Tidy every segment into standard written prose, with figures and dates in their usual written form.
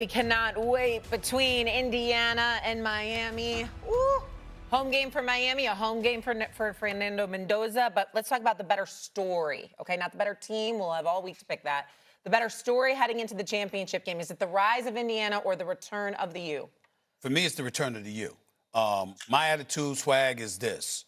We cannot wait between Indiana and Miami. Ooh. Home game for Miami, a home game for Fernando Mendoza. But let's talk about the better story, okay? Not the better team. We'll have all week to pick that. The better story heading into the championship game. Is it the rise of Indiana or the return of the U? For me, it's the return of the U. My attitude, Swag, is this.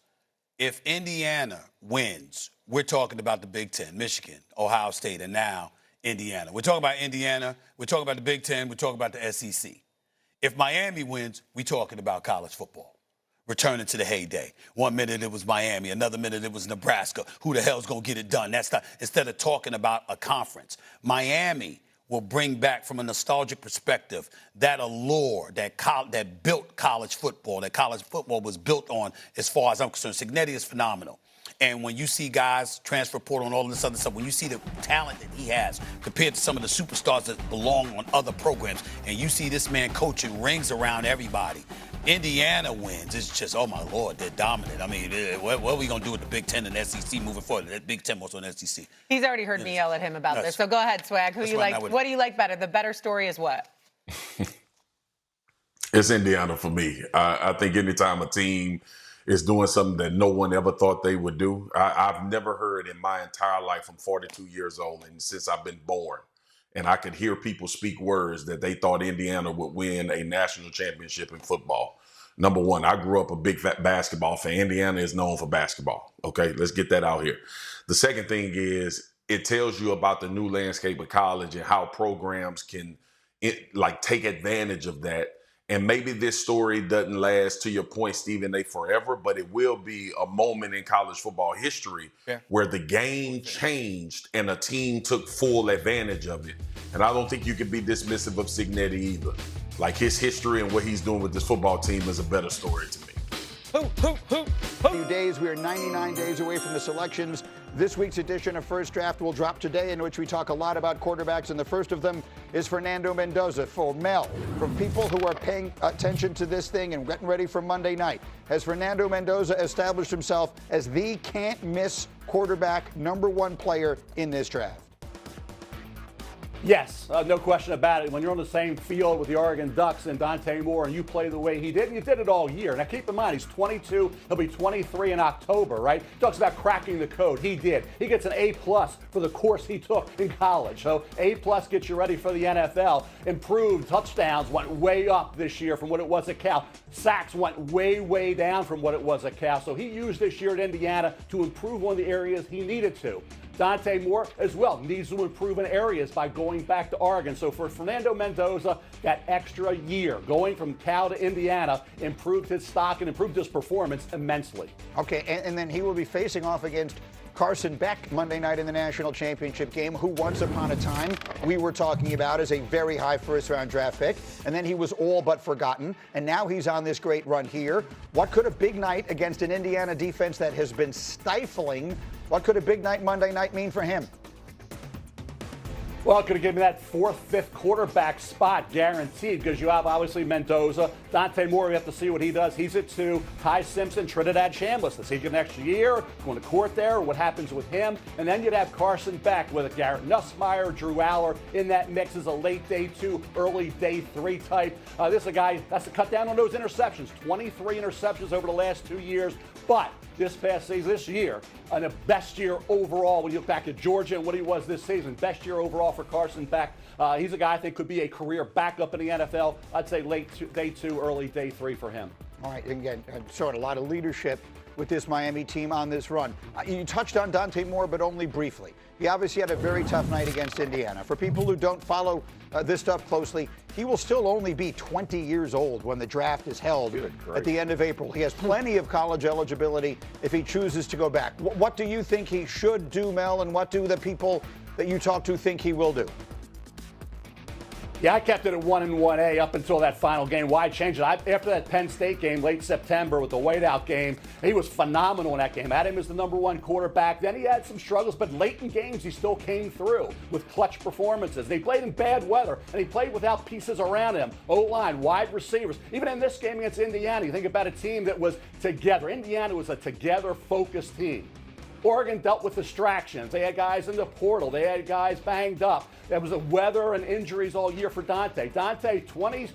If Indiana wins, we're talking about the Big Ten, Michigan, Ohio State, and now Indiana. We're talking about Indiana. We're talking about the Big Ten. We're talking about the SEC. If Miami wins, we're talking about college football. Returning to the heyday. 1 minute it was Miami, another minute it was Nebraska. Who the hell's going to get it done? That's not, instead of talking about a conference. Miami will bring back, from a nostalgic perspective, that allure that built college football, that college football was built on, as far as I'm concerned. Cignetti is phenomenal. And when you see guys transfer portal and all this other stuff, when you see the talent that he has compared to some of the superstars that belong on other programs, and you see this man coaching rings around everybody, Indiana wins. It's just, oh, my Lord, they're dominant. I mean, what are we going to do with the Big Ten and SEC moving forward? The Big Ten most on SEC. He's already heard me yell at him about this. So go ahead, Swag. What do you like better? The better story is what? It's Indiana for me. I think anytime a team is doing something that no one ever thought they would do, I've never heard in my entire life, I'm 42 years old, and since I've been born, and I could hear people speak words that they thought Indiana would win a national championship in football. Number one, I grew up a big fat basketball fan. Indiana is known for basketball. Okay, let's get that out here. The second thing is it tells you about the new landscape of college and how programs can take advantage of that. And maybe this story doesn't last, to your point, Stephen A., forever, but it will be a moment in college football history where the game changed and a team took full advantage of it. And I don't think you can be dismissive of Cignetti either. Like, his history and what he's doing with this football team is a better story to me. Few days, we are 99 days away from the selections. This week's edition of First Draft will drop today, in which we talk a lot about quarterbacks, and the first of them is Fernando Mendoza. For Mel, from people who are paying attention to this thing and getting ready for Monday night, has Fernando Mendoza established himself as the can't-miss quarterback, #1 player in this draft? Yes, no question about it. When you're on the same field with the Oregon Ducks and Dante Moore and you play the way he did, and you did it all year. Now, keep in mind, he's 22. He'll be 23 in October, right? Talks about cracking the code. He did. He gets an A+ for the course he took in college. So A+ gets you ready for the NFL. Improved touchdowns went way up this year from what it was at Cal. Sacks went way, way down from what it was at Cal. So he used this year at Indiana to improve on the areas he needed to. Dante Moore, as well, needs to improve in areas by going back to Oregon. So for Fernando Mendoza, that extra year, going from Cal to Indiana, improved his stock and improved his performance immensely. Okay, and then he will be facing off against Carson Beck Monday night in the national championship game, who once upon a time we were talking about as a very high first-round draft pick, and then he was all but forgotten, and now he's on this great run here. What could a big night against an Indiana defense that has been stifling, what could a big night Monday night mean for him? Well, it could have given me that 4th, 5th quarterback spot guaranteed, because you have obviously Mendoza. Dante Moore, we have to see what he does. He's at 2. Ty Simpson, Trinidad Chambliss. Does he get an extra year? Going to court there? What happens with him? And then you'd have Carson Beck with Garrett Nussmeier, Drew Aller in that mix as a late day 2, early day 3 type. This is a guy that's to cut down on those interceptions. 23 interceptions over the last 2 years. But this past season, this year, and the best year overall when you look back at Georgia and what he was this season. Best year overall for Carson Beck. He's a guy I think could be a career backup in the NFL. I'd say day 2, early day 3 for him. All right, again, showing a lot of leadership with this Miami team on this run. You touched on Dante Moore, but only briefly. He obviously had a very tough night against Indiana. For people who don't follow this stuff closely, he will still only be 20 years old when the draft is held at the end of April. He has plenty of college eligibility if he chooses to go back. What do you think he should do, Mel, and what do the people that you talk to think he will do? Yeah, I kept it at 1 and 1A up until that final game. Why change it? After that Penn State game, late September with the whiteout game, he was phenomenal in that game. Had him as the #1 quarterback. Then he had some struggles, but late in games he still came through with clutch performances. And he played in bad weather, and he played without pieces around him. O-line, wide receivers. Even in this game against Indiana, you think about a team that was together. Indiana was a together, focused team. Oregon dealt with distractions. They had guys in the portal. They had guys banged up. There was a weather and injuries all year for Dante. Dante, 20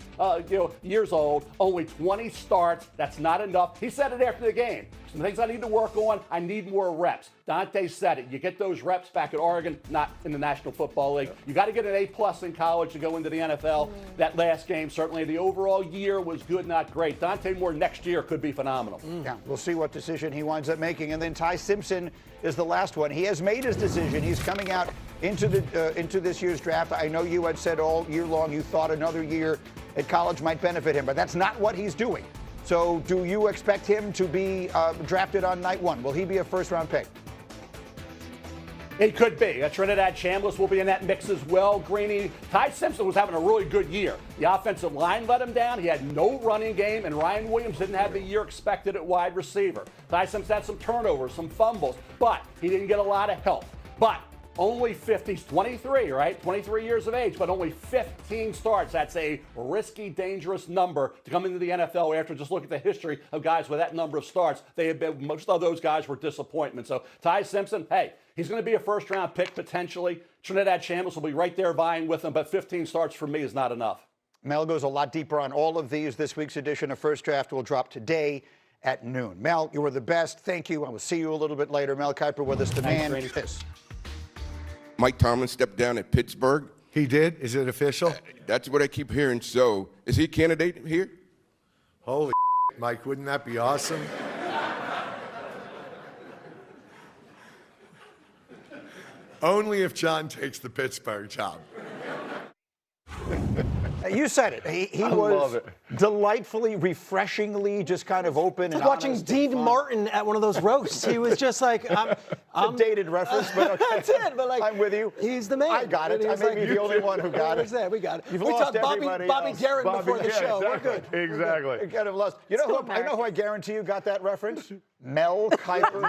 years old, only 20 starts. That's not enough. He said it after the game. Some things I need to work on. I need more reps. Dante said it. You get those reps back at Oregon, not in the National Football League. You got to get an A+ in college to go into the NFL. That last game, certainly the overall year was good, not great. Dante Moore next year could be phenomenal. Yeah, we'll see what decision he winds up making. And then Ty Simpson is the last one. He has made his decision. He's coming out into this year's draft. I know you had said all year long you thought another year at college might benefit him, but that's not what he's doing. So do you expect him to be drafted on night one? Will he be a first-round pick? It could be. Trinidad Chambliss will be in that mix as well. Greeny. Ty Simpson was having a really good year. The offensive line let him down. He had no running game, and Ryan Williams didn't have the year expected at wide receiver. Ty Simpson had some turnovers, some fumbles, but he didn't get a lot of help. But only 50, he's 23, right? 23 years of age, but only 15 starts. That's a risky, dangerous number to come into the NFL after just look at the history of guys with that number of starts. They have been, most of those guys were disappointments. So Ty Simpson, hey, he's going to be a first-round pick potentially. Trinidad Chambliss will be right there vying with him, but 15 starts for me is not enough. Mel goes a lot deeper on all of these. This week's edition of First Draft will drop today at noon. Mel, you were the best. Thank you. I will see you a little bit later. Mel Kiper with us, the man. This. Mike Tomlin stepped down at Pittsburgh. He did? Is it official? That's what I keep hearing. So, is he a candidate here? Holy Mike, wouldn't that be awesome? Only if John takes the Pittsburgh job. You said it. He was delightfully, refreshingly, just kind of open and watching honest Dean and fun. Martin at one of those roasts. He was just like, I'm a dated reference, but okay. That's it. But like, I'm with you. He's the man. I got it. I may be the only one who got it. We got it. You've we lost talked everybody Bobby else. Darren before the show. Exactly. We're good. Exactly. You kind of lost. You know who? I know who I guarantee you got that reference. Mel Kiper.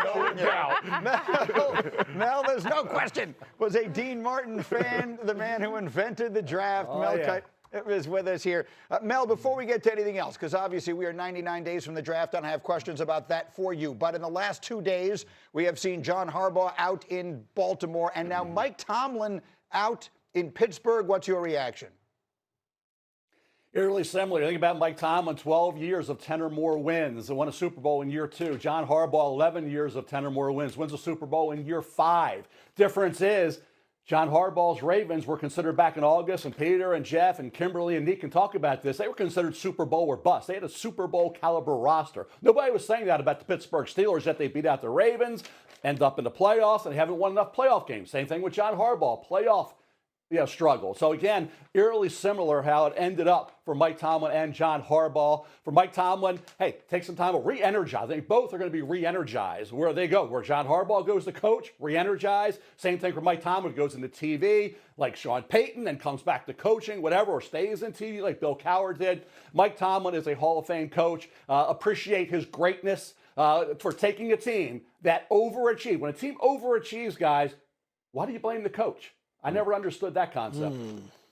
Mel, there's no question, was a Dean Martin fan, the man who invented the draft. Mel Kiper is with us here. Mel, before we get to anything else, because obviously we are 99 days from the draft, and I have questions about that for you. But in the last 2 days, we have seen John Harbaugh out in Baltimore, and now Mike Tomlin out in Pittsburgh. What's your reaction? Eerily similar. Think about Mike Tomlin, 12 years of 10 or more wins and won a Super Bowl in year 2. John Harbaugh, 11 years of 10 or more wins, wins a Super Bowl in year 5. Difference is, John Harbaugh's Ravens were considered back in August, and Peter and Jeff and Kimberly and Nick can talk about this. They were considered Super Bowl or bust. They had a Super Bowl caliber roster. Nobody was saying that about the Pittsburgh Steelers, that they beat out the Ravens, end up in the playoffs, and haven't won enough playoff games. Same thing with John Harbaugh, playoff struggle. So again, eerily similar how it ended up for Mike Tomlin and John Harbaugh. For Mike Tomlin, hey, take some time to re-energize. I think both are going to be re-energized. Where they go, where John Harbaugh goes to coach, re-energize. Same thing for Mike Tomlin, goes into TV like Sean Payton and comes back to coaching, whatever, or stays in TV like Bill Cowher did. Mike Tomlin is a Hall of Fame coach. Appreciate his greatness for taking a team that overachieved. When a team overachieves, guys, why do you blame the coach? I never understood that concept.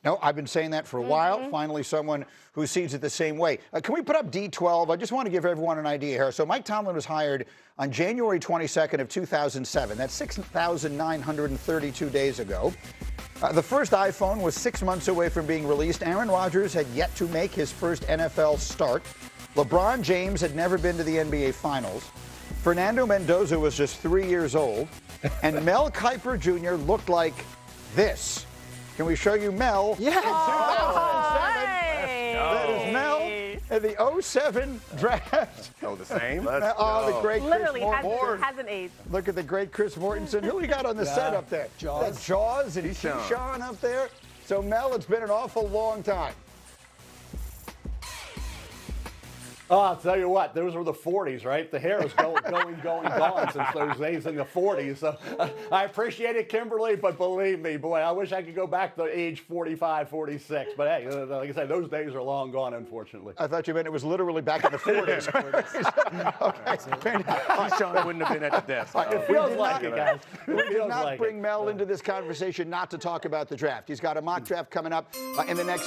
No, I've been saying that for a while. Finally, someone who sees it the same way. Can we put up D12? I just want to give everyone an idea here. So Mike Tomlin was hired on January 22nd of 2007. That's 6,932 days ago. The first iPhone was 6 months away from being released. Aaron Rodgers had yet to make his first NFL start. LeBron James had never been to the NBA Finals. Fernando Mendoza was just 3 years old. And Mel Kiper Jr. looked like this. Can we show you Mel? Yeah. In 2007. That is Mel in the 07 draft. Oh, the same? The great Literally Chris Mortensen. hasn't aged. Look at the great Chris Mortensen. Who we got on the set up there? Jaws. Jaws and Keyshawn up there. So, Mel, it's been an awful long time. Oh, I'll tell you what, those were the 40s, right? The hair is gone since those days in the 40s. So I appreciate it, Kimberly, but believe me, boy, I wish I could go back to age 45, 46. But hey, like I said, those days are long gone, unfortunately. I thought you meant it was literally back in the 40s. Okay. Keyshawn wouldn't have been at the desk. It feels like it, guys. We did not bring Mel into this conversation not to talk about the draft. He's got a mock draft coming up in the next